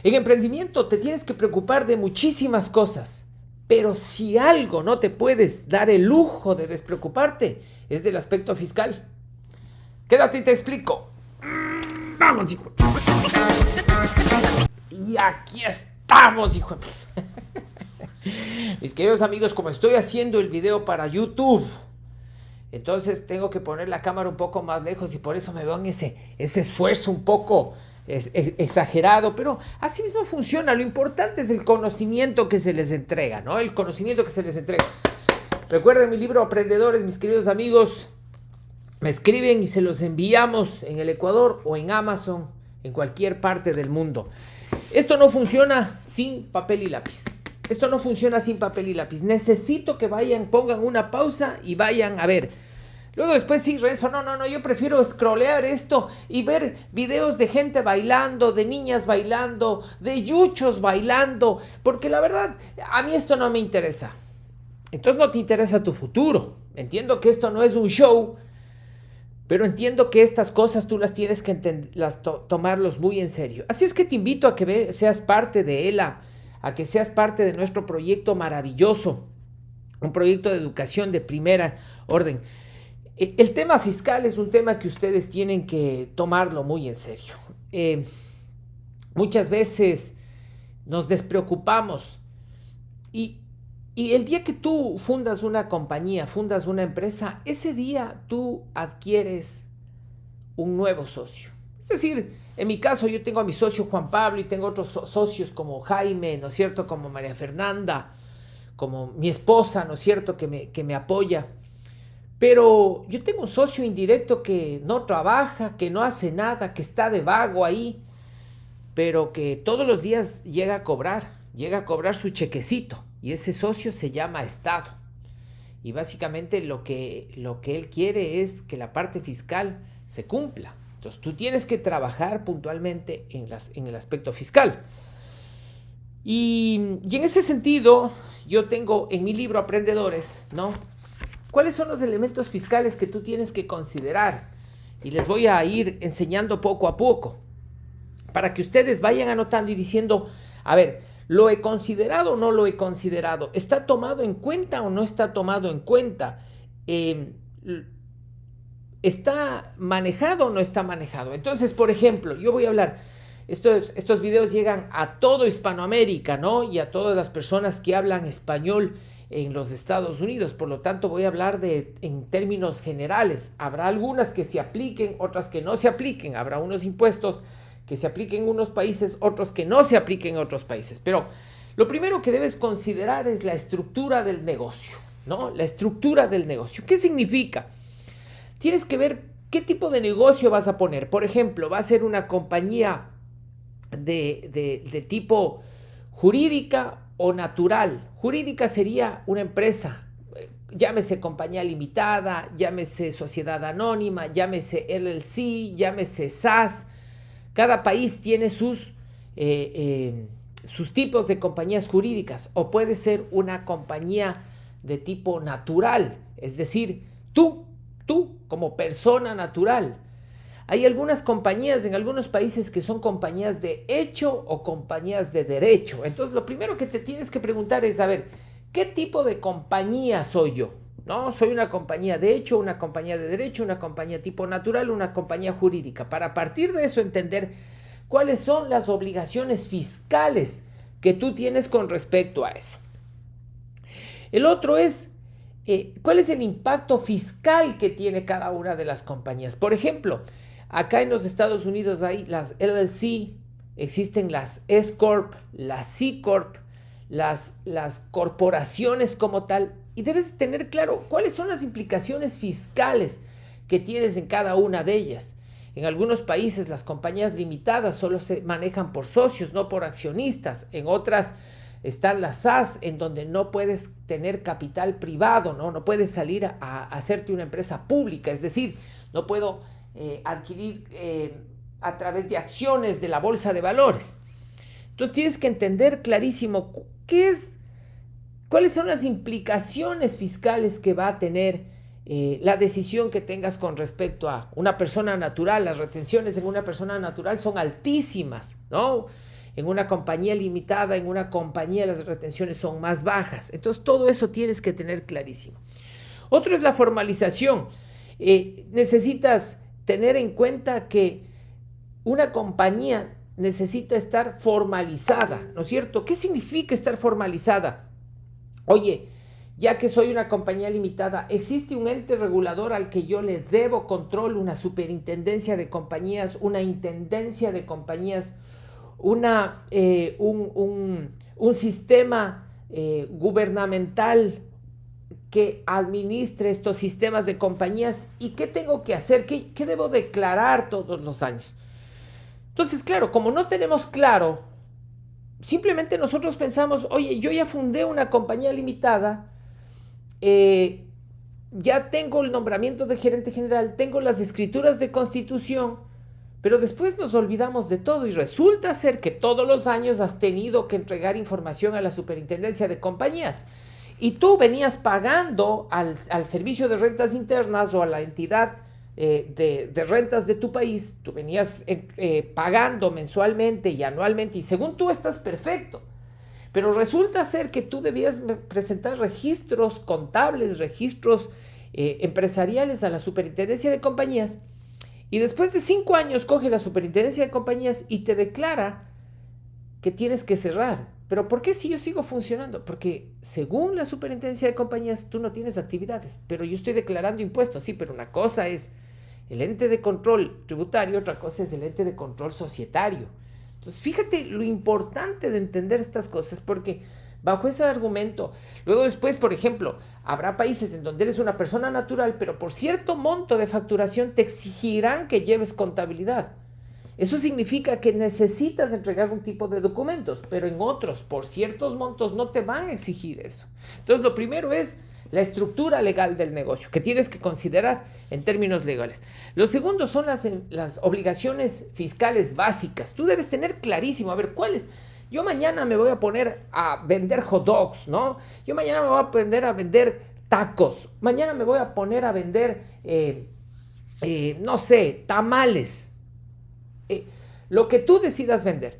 En emprendimiento te tienes que preocupar de muchísimas cosas, pero si algo no te puedes dar el lujo de despreocuparte, es del aspecto fiscal. Quédate y te explico. Vamos, hijo. Y aquí estamos, hijo. Mis queridos amigos, como estoy haciendo el video para YouTube, entonces tengo que poner la cámara un poco más lejos y por eso me veo en ese esfuerzo un poco exagerado, pero así mismo funciona. Lo importante es el conocimiento que se les entrega, ¿no? El conocimiento que se les entrega. Recuerden mi libro Aprendedores, mis queridos amigos. Me escriben y se los enviamos en el Ecuador o en Amazon, en cualquier parte del mundo. Esto no funciona sin papel y lápiz. Esto no funciona sin papel y lápiz. Necesito que vayan, pongan una pausa y vayan a ver. Luego después sí, Renzo, no, yo prefiero scrollear esto y ver videos de gente bailando, de niñas bailando, de yuchos bailando, porque la verdad, a mí esto no me interesa. Entonces no te interesa tu futuro. Entiendo que esto no es un show, pero entiendo que estas cosas tú las tienes que tomarlos muy en serio. Así es que te invito a que seas parte de ELA, a que seas parte de nuestro proyecto maravilloso, un proyecto de educación de primera orden. El tema fiscal es un tema que ustedes tienen que tomarlo muy en serio. Muchas veces nos despreocupamos y el día que tú fundas una compañía, fundas una empresa, ese día tú adquieres un nuevo socio. Es decir, en mi caso yo tengo a mi socio Juan Pablo y tengo otros socios como Jaime, ¿no es cierto? Como María Fernanda, como mi esposa, ¿no es cierto? Que me apoya. Pero yo tengo un socio indirecto que no trabaja, que no hace nada, que está de vago ahí, pero que todos los días llega a cobrar su chequecito. Y ese socio se llama Estado. Y básicamente lo que él quiere es que la parte fiscal se cumpla. Entonces tú tienes que trabajar puntualmente en el aspecto fiscal. Y en ese sentido, yo tengo en mi libro Aprendedores, ¿no? ¿Cuáles son los elementos fiscales que tú tienes que considerar? Y les voy a ir enseñando poco a poco, para que ustedes vayan anotando y diciendo, a ver, ¿lo he considerado o no lo he considerado? ¿Está tomado en cuenta o no está tomado en cuenta? ¿Está manejado o no está manejado? Entonces, por ejemplo, yo voy a hablar, estos videos llegan a todo Hispanoamérica, ¿no? Y a todas las personas que hablan español en los Estados Unidos. Por lo tanto, voy a hablar en términos generales. Habrá algunas que se apliquen, otras que no se apliquen. Habrá unos impuestos que se apliquen en unos países, otros que no se apliquen en otros países. Pero lo primero que debes considerar es la estructura del negocio, ¿no? La estructura del negocio. ¿Qué significa? Tienes que ver qué tipo de negocio vas a poner. Por ejemplo, va a ser una compañía de tipo jurídica o natural. Jurídica sería una empresa, llámese compañía limitada, llámese sociedad anónima, llámese LLC, llámese SAS. Cada país tiene sus tipos de compañías jurídicas, o puede ser una compañía de tipo natural, es decir, tú como persona natural. Hay algunas compañías en algunos países que son compañías de hecho o compañías de derecho. Entonces, lo primero que te tienes que preguntar es, a ver, ¿qué tipo de compañía soy yo? ¿No? Soy una compañía de hecho, una compañía de derecho, una compañía tipo natural, una compañía jurídica. Para partir de eso entender cuáles son las obligaciones fiscales que tú tienes con respecto a eso. El otro es, ¿cuál es el impacto fiscal que tiene cada una de las compañías? Por ejemplo, acá en los Estados Unidos hay las LLC, existen las S-Corp, las C-Corp, las corporaciones como tal, y debes tener claro cuáles son las implicaciones fiscales que tienes en cada una de ellas. En algunos países las compañías limitadas solo se manejan por socios, no por accionistas. En otras están las SAS, en donde no puedes tener capital privado, no puedes salir a hacerte una empresa pública, es decir, no puedo adquirir a través de acciones de la bolsa de valores. Entonces tienes que entender clarísimo cuáles son las implicaciones fiscales que va a tener la decisión que tengas con respecto a una persona natural. Las retenciones en una persona natural son altísimas, ¿no? en una compañía limitada, en una compañía las retenciones son más bajas. Entonces todo eso tienes que tener clarísimo. Otro es la formalización. Necesitas tener en cuenta que una compañía necesita estar formalizada, ¿no es cierto? ¿Qué significa estar formalizada? Oye, ya que soy una compañía limitada, ¿existe un ente regulador al que yo le debo control, una superintendencia de compañías, una intendencia de compañías, un sistema gubernamental que administre estos sistemas de compañías? ¿Y qué tengo que hacer? ¿Qué debo declarar todos los años? Entonces, claro, como no tenemos claro, simplemente nosotros pensamos, oye, yo ya fundé una compañía limitada, ya tengo el nombramiento de gerente general, tengo las escrituras de constitución, pero después nos olvidamos de todo y resulta ser que todos los años has tenido que entregar información a la superintendencia de compañías y tú venías pagando al servicio de rentas internas o a la entidad de rentas de tu país, tú venías pagando mensualmente y anualmente y según tú estás perfecto. Pero resulta ser que tú debías presentar registros contables, registros empresariales a la superintendencia de compañías y después de 5 años coge la superintendencia de compañías y te declara que tienes que cerrar. ¿Pero por qué si yo sigo funcionando? Porque según la superintendencia de compañías tú no tienes actividades, pero yo estoy declarando impuestos, sí, pero una cosa es el ente de control tributario, otra cosa es el ente de control societario. Entonces, fíjate lo importante de entender estas cosas, porque bajo ese argumento, luego después, por ejemplo, habrá países en donde eres una persona natural, pero por cierto monto de facturación te exigirán que lleves contabilidad. Eso significa que necesitas entregar un tipo de documentos, pero en otros, por ciertos montos, no te van a exigir eso. Entonces, lo primero es la estructura legal del negocio, que tienes que considerar en términos legales. Lo segundo son las obligaciones fiscales básicas. Tú debes tener clarísimo, a ver, ¿cuáles? Yo mañana me voy a poner a vender hot dogs, ¿no? Yo mañana me voy a poner a vender tacos. Mañana me voy a poner a vender, no sé, tamales. Lo que tú decidas vender.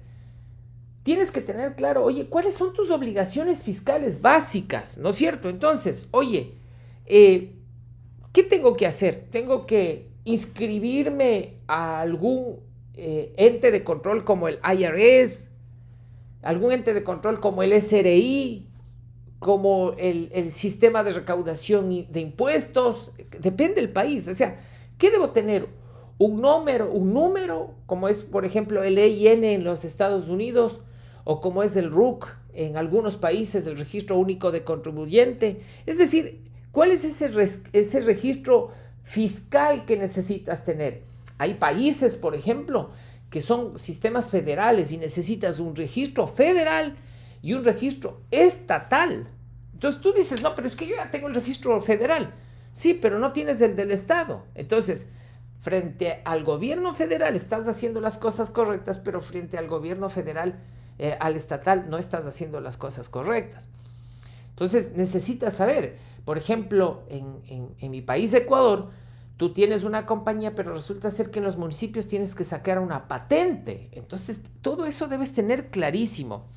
Tienes que tener claro, oye, ¿cuáles son tus obligaciones fiscales básicas? ¿No es cierto? Entonces, oye, ¿qué tengo que hacer? ¿Tengo que inscribirme a algún ente de control como el IRS? ¿Algún ente de control como el SRI? ¿Como el sistema de recaudación de impuestos? Depende del país. O sea, ¿qué debo tener? Un número, como es, por ejemplo, el EIN en los Estados Unidos, o como es el RUC en algunos países, el Registro Único de Contribuyente. Es decir, ¿cuál es ese registro fiscal que necesitas tener? Hay países, por ejemplo, que son sistemas federales y necesitas un registro federal y un registro estatal. Entonces tú dices, no, pero es que yo ya tengo el registro federal. Sí, pero no tienes el del Estado. Entonces, frente al gobierno federal estás haciendo las cosas correctas, pero frente al gobierno federal, al estatal, no estás haciendo las cosas correctas. Entonces necesitas saber, por ejemplo, en mi país, Ecuador, tú tienes una compañía, pero resulta ser que en los municipios tienes que sacar una patente. Entonces todo eso debes tener clarísimo.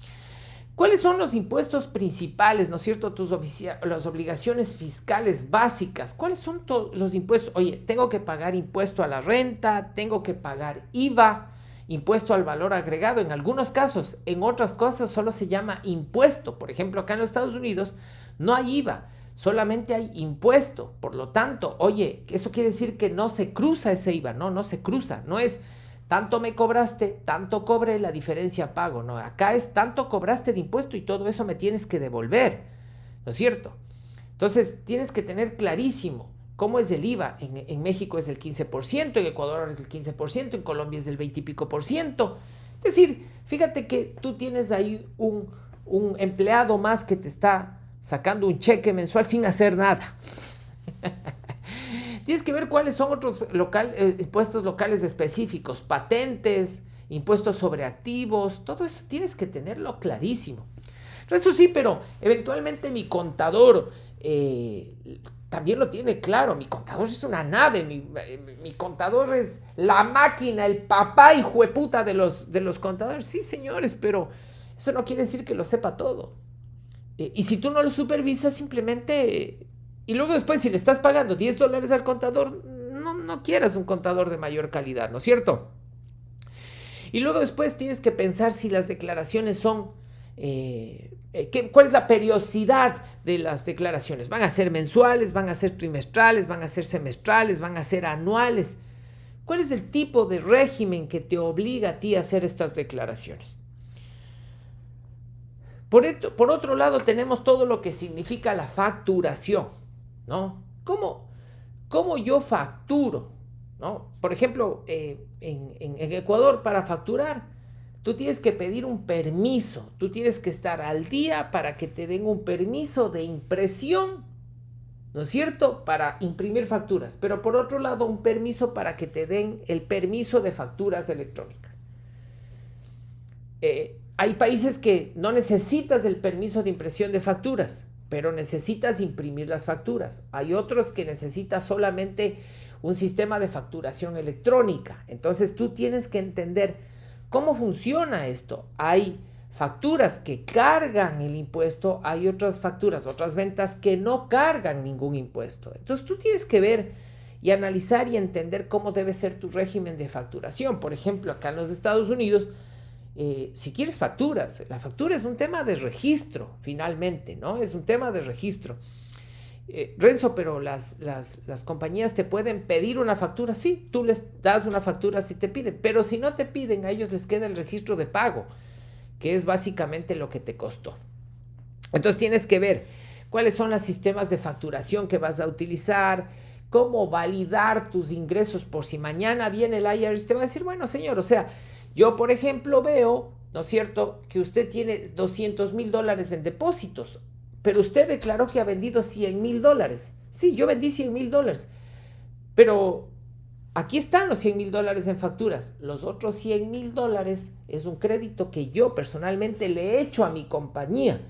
¿Cuáles son los impuestos principales, no es cierto? Las obligaciones fiscales básicas. ¿Cuáles son los impuestos? Oye, tengo que pagar impuesto a la renta, tengo que pagar IVA, impuesto al valor agregado en algunos casos. En otras cosas solo se llama impuesto. Por ejemplo, acá en los Estados Unidos no hay IVA, solamente hay impuesto. Por lo tanto, oye, eso quiere decir que no se cruza ese IVA, no se cruza. No es tanto me cobraste, tanto cobré, la diferencia pago. No, acá es tanto cobraste de impuesto y todo eso me tienes que devolver, ¿no es cierto? Entonces tienes que tener clarísimo cómo es el IVA. En México es del 15%, en Ecuador es del 15%, en Colombia es del 20 y pico por ciento. Es decir, fíjate que tú tienes ahí un empleado más que te está sacando un cheque mensual sin hacer nada. Tienes que ver cuáles son otros impuestos locales específicos, patentes, impuestos sobre activos, todo eso tienes que tenerlo clarísimo. Eso sí, pero eventualmente mi contador también lo tiene claro. Mi contador es una nave, mi contador es la máquina, el papá hijueputa de los contadores. Sí, señores, pero eso no quiere decir que lo sepa todo. Y si tú no lo supervisas, simplemente... Y luego después, si le estás pagando $10 al contador, no quieras un contador de mayor calidad, ¿no es cierto? Y luego después tienes que pensar si las declaraciones son... ¿cuál es la periodicidad de las declaraciones? ¿Van a ser mensuales? ¿Van a ser trimestrales? ¿Van a ser semestrales? ¿Van a ser anuales? ¿Cuál es el tipo de régimen que te obliga a ti a hacer estas declaraciones? Por otro lado, tenemos todo lo que significa la facturación, ¿no? ¿Cómo yo facturo? ¿No? Por ejemplo, en Ecuador, para facturar, tú tienes que pedir un permiso, tú tienes que estar al día para que te den un permiso de impresión, ¿no es cierto?, para imprimir facturas, pero por otro lado, un permiso para que te den el permiso de facturas electrónicas. Hay países que no necesitas el permiso de impresión de facturas, pero necesitas imprimir las facturas. Hay otros que necesitas solamente un sistema de facturación electrónica. Entonces tú tienes que entender cómo funciona esto. Hay facturas que cargan el impuesto, hay otras facturas, otras ventas que no cargan ningún impuesto. Entonces tú tienes que ver y analizar y entender cómo debe ser tu régimen de facturación. Por ejemplo, acá en los Estados Unidos, si quieres facturas, la factura es un tema de registro, finalmente, ¿no? Es un tema de registro. Renzo, pero las compañías te pueden pedir una factura. Sí, tú les das una factura si te piden, pero si no te piden, a ellos les queda el registro de pago, que es básicamente lo que te costó. Entonces tienes que ver cuáles son los sistemas de facturación que vas a utilizar, cómo validar tus ingresos por si mañana viene el IRS, te va a decir, bueno, señor, o sea, yo, por ejemplo, veo, ¿no es cierto?, que usted tiene $200,000 en depósitos, pero usted declaró que ha vendido $100,000. Sí, yo vendí $100,000, pero aquí están los $100,000 en facturas. Los otros $100,000 es un crédito que yo personalmente le he hecho a mi compañía.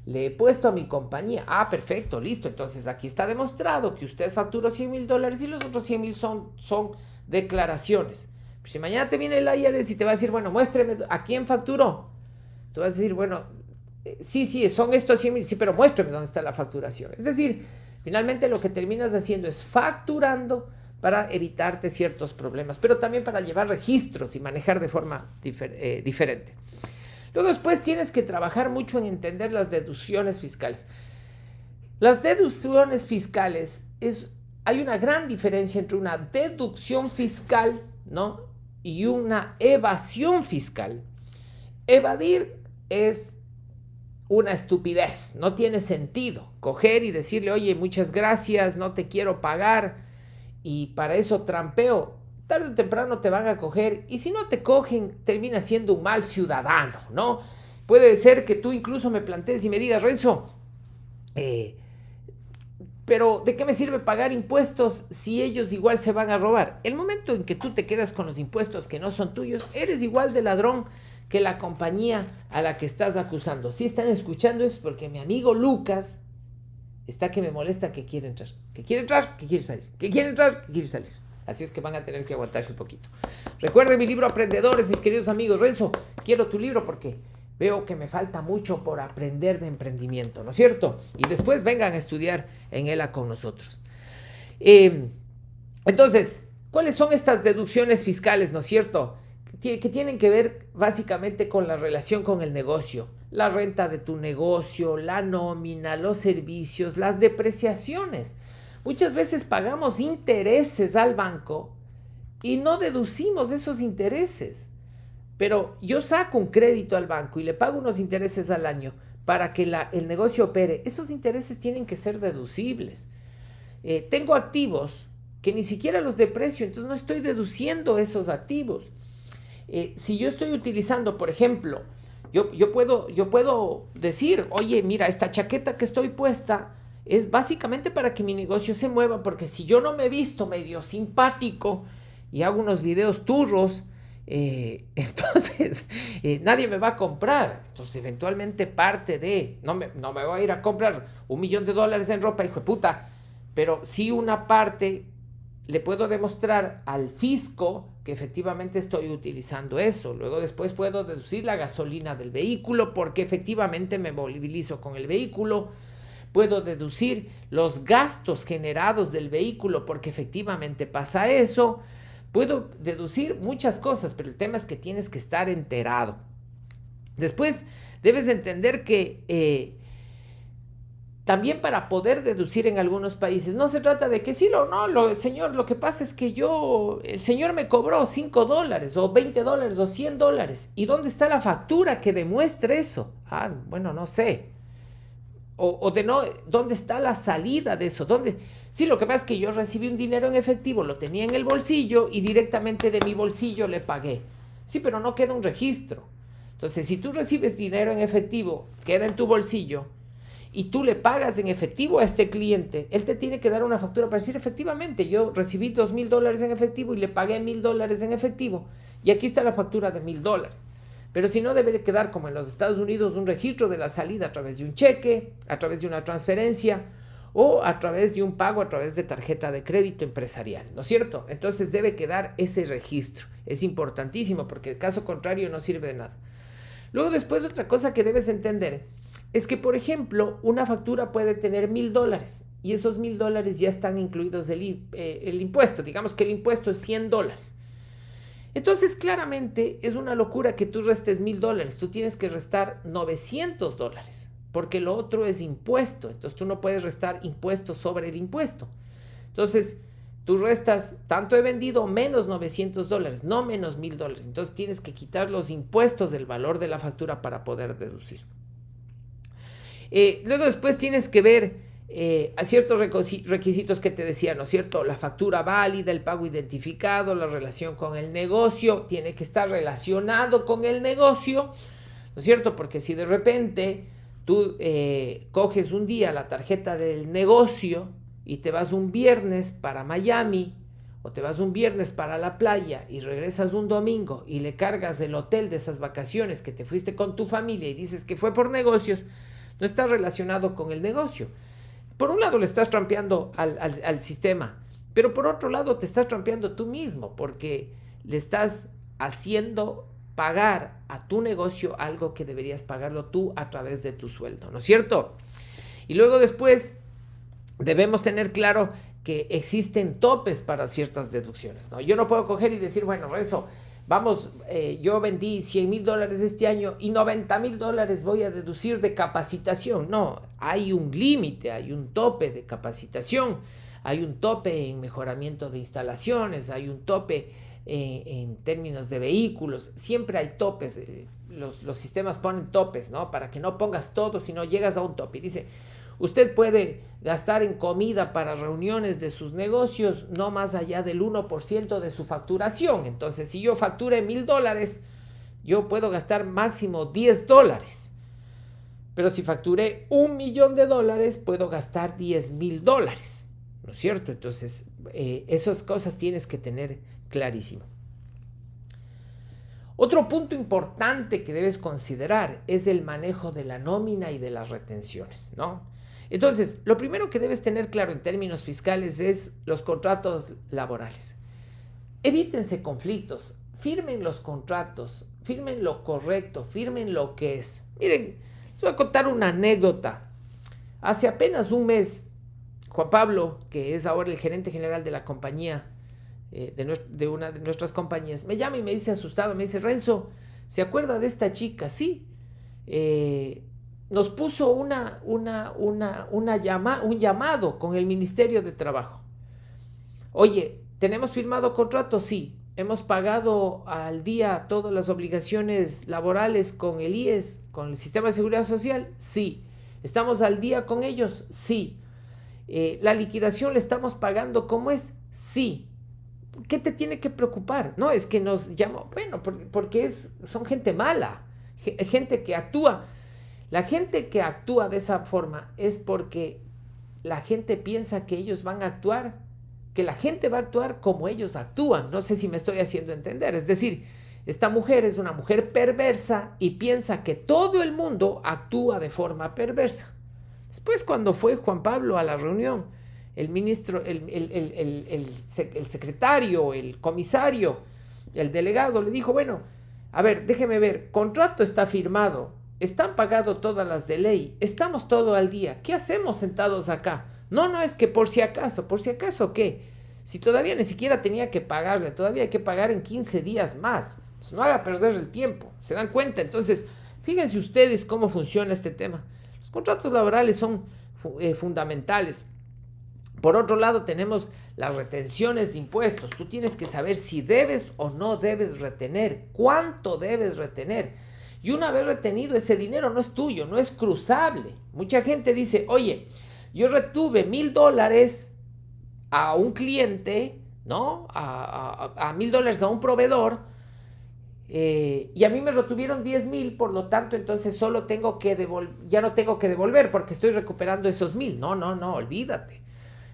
Le he puesto a mi compañía. Ah, perfecto, listo. Entonces aquí está demostrado que usted facturó $100,000 y los otros 100,000 son declaraciones. Si mañana te viene el IRS y te va a decir, bueno, muéstreme a quién facturó, tú vas a decir, bueno, sí, son estos 100,000, sí, pero muéstrame dónde está la facturación. Es decir, finalmente lo que terminas haciendo es facturando para evitarte ciertos problemas, pero también para llevar registros y manejar de forma diferente. Luego después tienes que trabajar mucho en entender las deducciones fiscales. Las deducciones fiscales hay una gran diferencia entre una deducción fiscal, ¿no?, y una evasión fiscal. Evadir es una estupidez, no tiene sentido coger y decirle, oye, muchas gracias, no te quiero pagar, y para eso trampeo. Tarde o temprano te van a coger, y si no te cogen, termina siendo un mal ciudadano, ¿no? Puede ser que tú incluso me plantees y me digas, Renzo, pero ¿de qué me sirve pagar impuestos si ellos igual se van a robar? El momento en que tú te quedas con los impuestos que no son tuyos, eres igual de ladrón que la compañía a la que estás acusando. Si están escuchando es porque mi amigo Lucas está que me molesta, que quiere entrar. Que quiere entrar, que quiere salir. Que quiere entrar, que quiere salir. Así es que van a tener que aguantarse un poquito. Recuerden mi libro Aprendedores, mis queridos amigos. Renzo, quiero tu libro porque veo que me falta mucho por aprender de emprendimiento, ¿no es cierto? Y después vengan a estudiar en ELA con nosotros. Entonces, ¿cuáles son estas deducciones fiscales, no es cierto? Que tienen que ver básicamente con la relación con el negocio. La renta de tu negocio, la nómina, los servicios, las depreciaciones. Muchas veces pagamos intereses al banco y no deducimos esos intereses. Pero yo saco un crédito al banco y le pago unos intereses al año para que el negocio opere. Esos intereses tienen que ser deducibles. Tengo activos que ni siquiera los deprecio, entonces no estoy deduciendo esos activos. Si yo estoy utilizando, por ejemplo, yo puedo decir, oye, mira, esta chaqueta que estoy puesta es básicamente para que mi negocio se mueva, porque si yo no me he visto medio simpático y hago unos videos turros, entonces nadie me va a comprar. Entonces eventualmente parte de no me voy a ir a comprar $1,000,000 en ropa, hijo de puta, pero sí una parte le puedo demostrar al fisco que efectivamente estoy utilizando eso. Luego después puedo deducir la gasolina del vehículo porque efectivamente me movilizo con el vehículo. Puedo deducir los gastos generados del vehículo porque efectivamente pasa eso. Puedo deducir muchas cosas, pero el tema es que tienes que estar enterado. Después debes entender que también para poder deducir en algunos países, no se trata de que sí, señor, lo que pasa es que el señor me cobró $5 o $20 o $100. ¿Y dónde está la factura que demuestre eso? Bueno, no sé. ¿Dónde está la salida de eso? Sí, lo que pasa es que yo recibí un dinero en efectivo, lo tenía en el bolsillo y directamente de mi bolsillo le pagué. Sí, pero no queda un registro. Entonces, si tú recibes dinero en efectivo, queda en tu bolsillo, y tú le pagas en efectivo a este cliente, él te tiene que dar una factura para decir, efectivamente, yo recibí $2,000 en efectivo y le pagué $1,000 en efectivo, y aquí está la factura de $1,000. Pero si no, debe quedar como en los Estados Unidos un registro de la salida a través de un cheque, a través de una transferencia o a través de un pago a través de tarjeta de crédito empresarial, ¿no es cierto? Entonces debe quedar ese registro. Es importantísimo porque en caso contrario no sirve de nada. Luego después otra cosa que debes entender es que, por ejemplo, una factura puede tener $1,000 y esos $1,000 ya están incluidos el impuesto. Digamos que el impuesto es $100. Entonces, claramente es una locura que tú restes $1,000. Tú tienes que restar $900 porque lo otro es impuesto. Entonces, tú no puedes restar impuesto sobre el impuesto. Entonces, tú restas tanto he vendido menos $900, no menos $1,000. Entonces, tienes que quitar los impuestos del valor de la factura para poder deducir. Luego después tienes que ver a ciertos requisitos que te decía, ¿no es cierto? La factura válida, el pago identificado, la relación con el negocio, tiene que estar relacionado con el negocio, ¿no es cierto? Porque si de repente tú coges un día la tarjeta del negocio y te vas un viernes para Miami o te vas un viernes para la playa y regresas un domingo y le cargas el hotel de esas vacaciones que te fuiste con tu familia y dices que fue por negocios, no está relacionado con el negocio. Por un lado le estás trampeando al sistema, pero por otro lado te estás trampeando tú mismo porque le estás haciendo pagar a tu negocio algo que deberías pagarlo tú a través de tu sueldo, ¿no es cierto? Y luego después debemos tener claro que existen topes para ciertas deducciones, ¿no? Yo no puedo coger y decir, bueno, Renzo, vamos, yo vendí $100,000 este año y $90,000 voy a deducir de capacitación. No, hay un límite, hay un tope de capacitación, hay un tope en mejoramiento de instalaciones, hay un tope en términos de vehículos. Siempre hay topes, los sistemas ponen topes, ¿no? Para que no pongas todo, sino llegas a un tope. Y dice, usted puede gastar en comida para reuniones de sus negocios no más allá del 1% de su facturación. Entonces, si yo facturé $1,000, yo puedo gastar máximo $10. Pero si facturé $1,000,000, puedo gastar $10,000. ¿No es cierto? Entonces, esas cosas tienes que tener clarísimo. Otro punto importante que debes considerar es el manejo de la nómina y de las retenciones, ¿no? Entonces, lo primero que debes tener claro en términos fiscales es los contratos laborales. Evítense conflictos, firmen los contratos, firmen lo correcto, firmen lo que es. Miren, les voy a contar una anécdota. Hace apenas un mes, Juan Pablo, que es ahora el gerente general de la compañía, de una de nuestras compañías, me llama y me dice asustado, me dice, Renzo, ¿se acuerda de esta chica? Sí. Nos puso un llamado con el Ministerio de Trabajo. Oye, ¿tenemos firmado contrato? Sí. ¿Hemos pagado al día todas las obligaciones laborales con el IES, con el Sistema de Seguridad Social? Sí. ¿Estamos al día con ellos? Sí. ¿La liquidación le estamos pagando como es? Sí. ¿Qué te tiene que preocupar? No, es que nos llamó, bueno, porque son gente mala, gente que actúa. La gente que actúa de esa forma es porque la gente piensa que ellos van a actuar, que la gente va a actuar como ellos actúan. No sé si me estoy haciendo entender. Es decir, esta mujer es una mujer perversa y piensa que todo el mundo actúa de forma perversa. Después, cuando fue Juan Pablo a la reunión, el ministro, el secretario, el comisario, el delegado le dijo, bueno, a ver, déjeme ver, contrato está firmado, están pagados todas las de ley, estamos todo al día, ¿qué hacemos sentados acá? No, es que por si acaso, ¿qué? Si todavía ni siquiera tenía que pagarle, todavía hay que pagar en 15 días más. Entonces, no haga perder el tiempo, ¿se dan cuenta? Entonces, fíjense ustedes cómo funciona este tema. Los contratos laborales son fundamentales. Por otro lado, tenemos las retenciones de impuestos. Tú tienes que saber si debes o no debes retener, cuánto debes retener. Y una vez retenido, ese dinero no es tuyo, no es cruzable. Mucha gente dice, oye, yo retuve $1,000 a un cliente, ¿no? A $1,000 a un proveedor, y a mí me retuvieron 10,000, por lo tanto, entonces solo tengo que ya no tengo que devolver porque estoy recuperando esos 1,000. No, olvídate.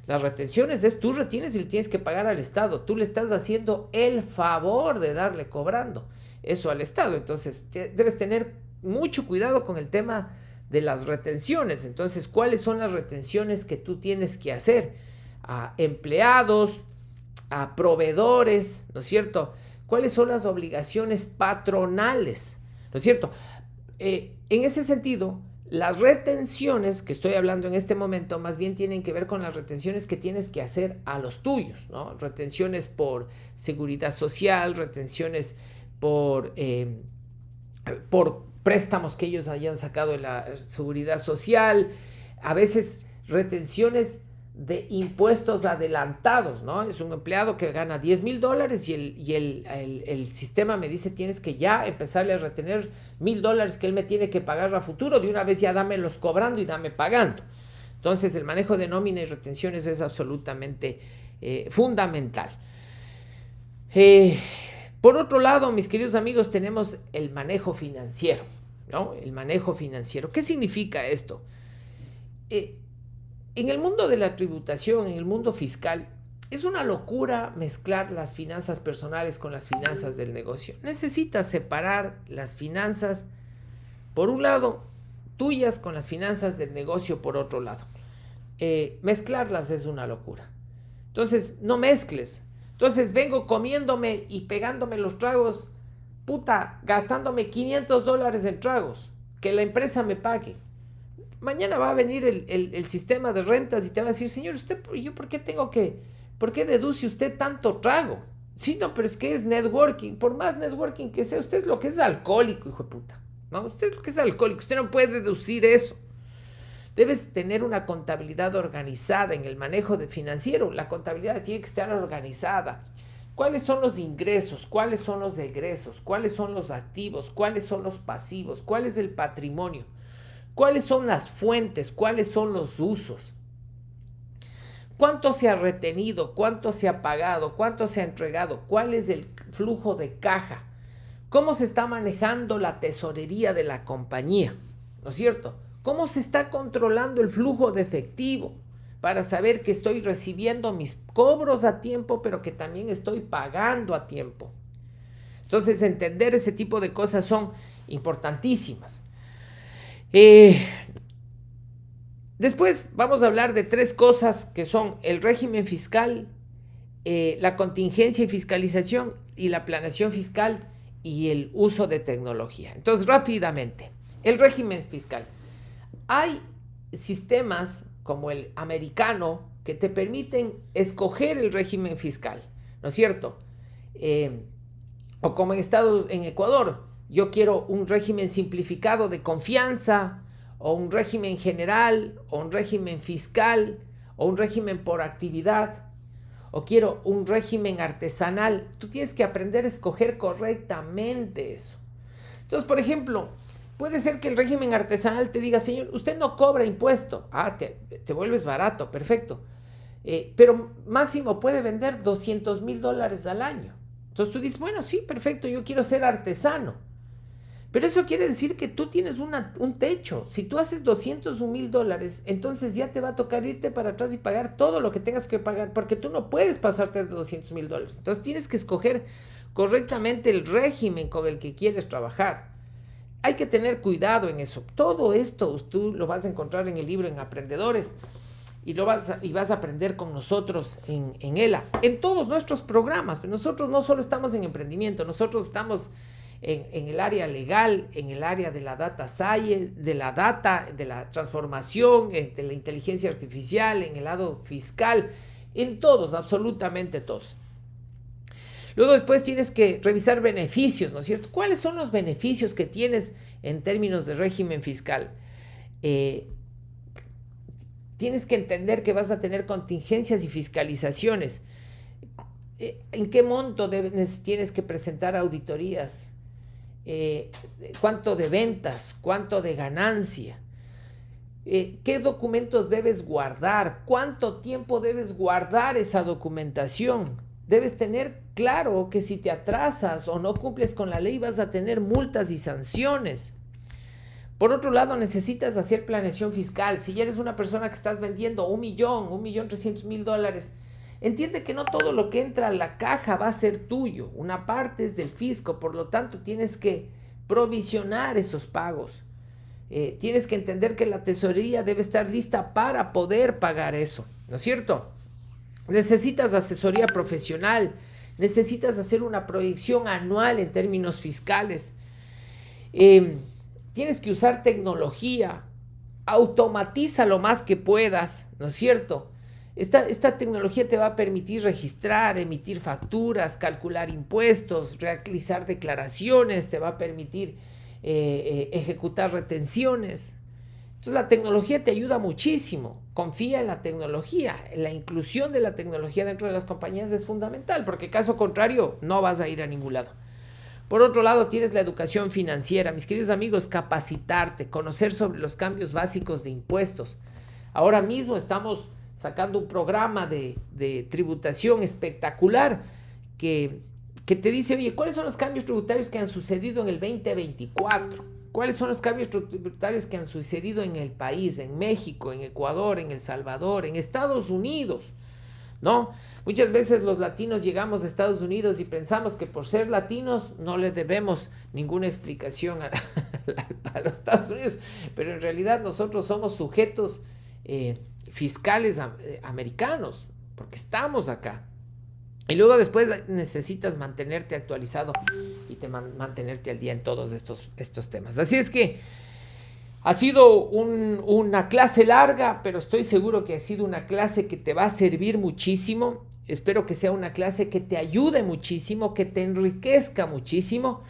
Las retenciones tú retienes y le tienes que pagar al Estado. Tú le estás haciendo el favor de darle cobrando eso al Estado. Entonces, debes tener mucho cuidado con el tema de las retenciones. Entonces, ¿cuáles son las retenciones que tú tienes que hacer? A empleados, a proveedores, ¿no es cierto? ¿Cuáles son las obligaciones patronales? ¿No es cierto? En ese sentido, las retenciones que estoy hablando en este momento más bien tienen que ver con las retenciones que tienes que hacer a los tuyos, ¿no? Retenciones por seguridad social, retenciones por préstamos que ellos hayan sacado de la seguridad social, a veces retenciones de impuestos adelantados, ¿no? Es un empleado que gana $10,000 y el sistema me dice tienes que ya empezarle a retener $1,000 que él me tiene que pagar a futuro, de una vez ya dámelos cobrando y dame pagando. Entonces el manejo de nómina y retenciones es absolutamente fundamental. Por otro lado, mis queridos amigos, tenemos el manejo financiero, ¿no? El manejo financiero. ¿Qué significa esto? En el mundo de la tributación, en el mundo fiscal, es una locura mezclar las finanzas personales con las finanzas del negocio. Necesitas separar las finanzas, por un lado, tuyas con las finanzas del negocio, por otro lado. Mezclarlas es una locura. Entonces, no mezcles. Entonces, vengo comiéndome y pegándome los tragos, gastándome $500 en tragos, que la empresa me pague. Mañana va a venir el sistema de rentas y te va a decir, señor, ¿por qué deduce usted tanto trago? Sí, no, pero es que es networking. Por más networking que sea, usted es lo que es alcohólico, hijo de puta, ¿no? Usted es lo que es alcohólico, usted no puede deducir eso. Debes tener una contabilidad organizada en el manejo financiero. La contabilidad tiene que estar organizada. ¿Cuáles son los ingresos? ¿Cuáles son los egresos? ¿Cuáles son los activos? ¿Cuáles son los pasivos? ¿Cuál es el patrimonio? ¿Cuáles son las fuentes? ¿Cuáles son los usos? ¿Cuánto se ha retenido? ¿Cuánto se ha pagado? ¿Cuánto se ha entregado? ¿Cuál es el flujo de caja? ¿Cómo se está manejando la tesorería de la compañía? ¿No es cierto? ¿Cómo se está controlando el flujo de efectivo para saber que estoy recibiendo mis cobros a tiempo, pero que también estoy pagando a tiempo? Entonces, entender ese tipo de cosas son importantísimas. Después vamos a hablar de 3 cosas que son el régimen fiscal, la contingencia y fiscalización y la planeación fiscal y el uso de tecnología. Entonces, rápidamente, el régimen fiscal. Hay sistemas como el americano que te permiten escoger el régimen fiscal, ¿no es cierto? O como en Ecuador, yo quiero un régimen simplificado de confianza, o un régimen general, o un régimen fiscal, o un régimen por actividad, o quiero un régimen artesanal. Tú tienes que aprender a escoger correctamente eso. Entonces, por ejemplo, puede ser que el régimen artesanal te diga, señor, usted no cobra impuesto. Te vuelves barato, perfecto. Pero máximo puede vender $200,000 al año. Entonces tú dices, bueno, sí, perfecto, yo quiero ser artesano. Pero eso quiere decir que tú tienes un techo. Si tú haces $201,000, entonces ya te va a tocar irte para atrás y pagar todo lo que tengas que pagar, porque tú no puedes pasarte de $200,000. Entonces tienes que escoger correctamente el régimen con el que quieres trabajar. Hay que tener cuidado en eso. Todo esto tú lo vas a encontrar en el libro En Aprendedores. y vas a aprender con nosotros en ELA, en todos nuestros programas. Pero nosotros no solo estamos en emprendimiento, nosotros estamos en el área legal, en el área de la data science, de la transformación, de la inteligencia artificial, en el lado fiscal, en todos, absolutamente todos. Luego después tienes que revisar beneficios, ¿no es cierto? ¿Cuáles son los beneficios que tienes en términos de régimen fiscal? Tienes que entender que vas a tener contingencias y fiscalizaciones. ¿En qué monto tienes que presentar auditorías? ¿Cuánto de ventas? ¿Cuánto de ganancia? ¿Qué documentos debes guardar? ¿Cuánto tiempo debes guardar esa documentación? Debes tener claro que si te atrasas o no cumples con la ley vas a tener multas y sanciones. Por otro lado, necesitas hacer planeación fiscal. Si ya eres una persona que estás vendiendo $1.300.000, entiende que no todo lo que entra a la caja va a ser tuyo. Una parte es del fisco, por lo tanto tienes que provisionar esos pagos. Tienes que entender que la tesorería debe estar lista para poder pagar eso, ¿no es cierto? Necesitas asesoría profesional, necesitas hacer una proyección anual en términos fiscales. Tienes que usar tecnología, automatiza lo más que puedas, ¿no es cierto? Esta tecnología te va a permitir registrar, emitir facturas, calcular impuestos, realizar declaraciones, te va a permitir ejecutar retenciones. Entonces la tecnología te ayuda muchísimo. Confía en la tecnología. La inclusión de la tecnología dentro de las compañías es fundamental, porque caso contrario no vas a ir a ningún lado. Por otro lado, tienes la educación financiera. Mis queridos amigos, capacitarte, conocer sobre los cambios básicos de impuestos. Ahora mismo estamos sacando un programa de tributación espectacular que te dice, oye, ¿cuáles son los cambios tributarios que han sucedido en el 2024? ¿Cuáles son los cambios tributarios que han sucedido en el país, en México, en Ecuador, en El Salvador, en Estados Unidos? ¿No? Muchas veces los latinos llegamos a Estados Unidos y pensamos que por ser latinos no le debemos ninguna explicación a los Estados Unidos, pero en realidad nosotros somos sujetos fiscales americanos, porque estamos acá. Y luego después necesitas mantenerte actualizado y mantenerte al día en todos estos temas. Así es que ha sido una clase larga, pero estoy seguro que ha sido una clase que te va a servir muchísimo. Espero que sea una clase que te ayude muchísimo, que te enriquezca muchísimo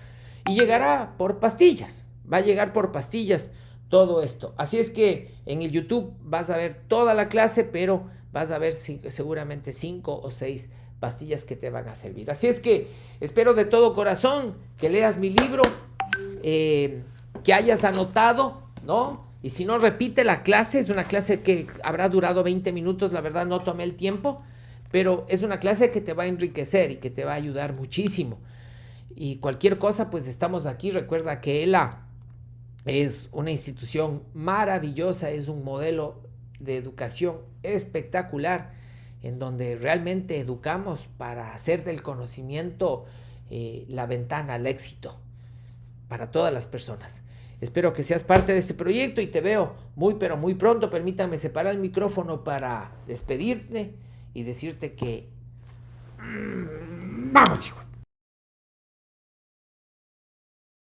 y llegará por pastillas. Va a llegar por pastillas todo esto. Así es que en el YouTube vas a ver toda la clase, pero vas a ver seguramente 5 o 6 pastillas que te van a servir. Así es que espero de todo corazón que leas mi libro, que hayas anotado, ¿no? Y si no, repite la clase. Es una clase que habrá durado 20 minutos, la verdad no tomé el tiempo, pero es una clase que te va a enriquecer y que te va a ayudar muchísimo. Y cualquier cosa, pues estamos aquí. Recuerda que ELA es una institución maravillosa, es un modelo de educación espectacular, en donde realmente educamos para hacer del conocimiento la ventana al éxito para todas las personas. Espero que seas parte de este proyecto y te veo muy, pero muy pronto. Permítame separar el micrófono para despedirte y decirte que vamos, hijo.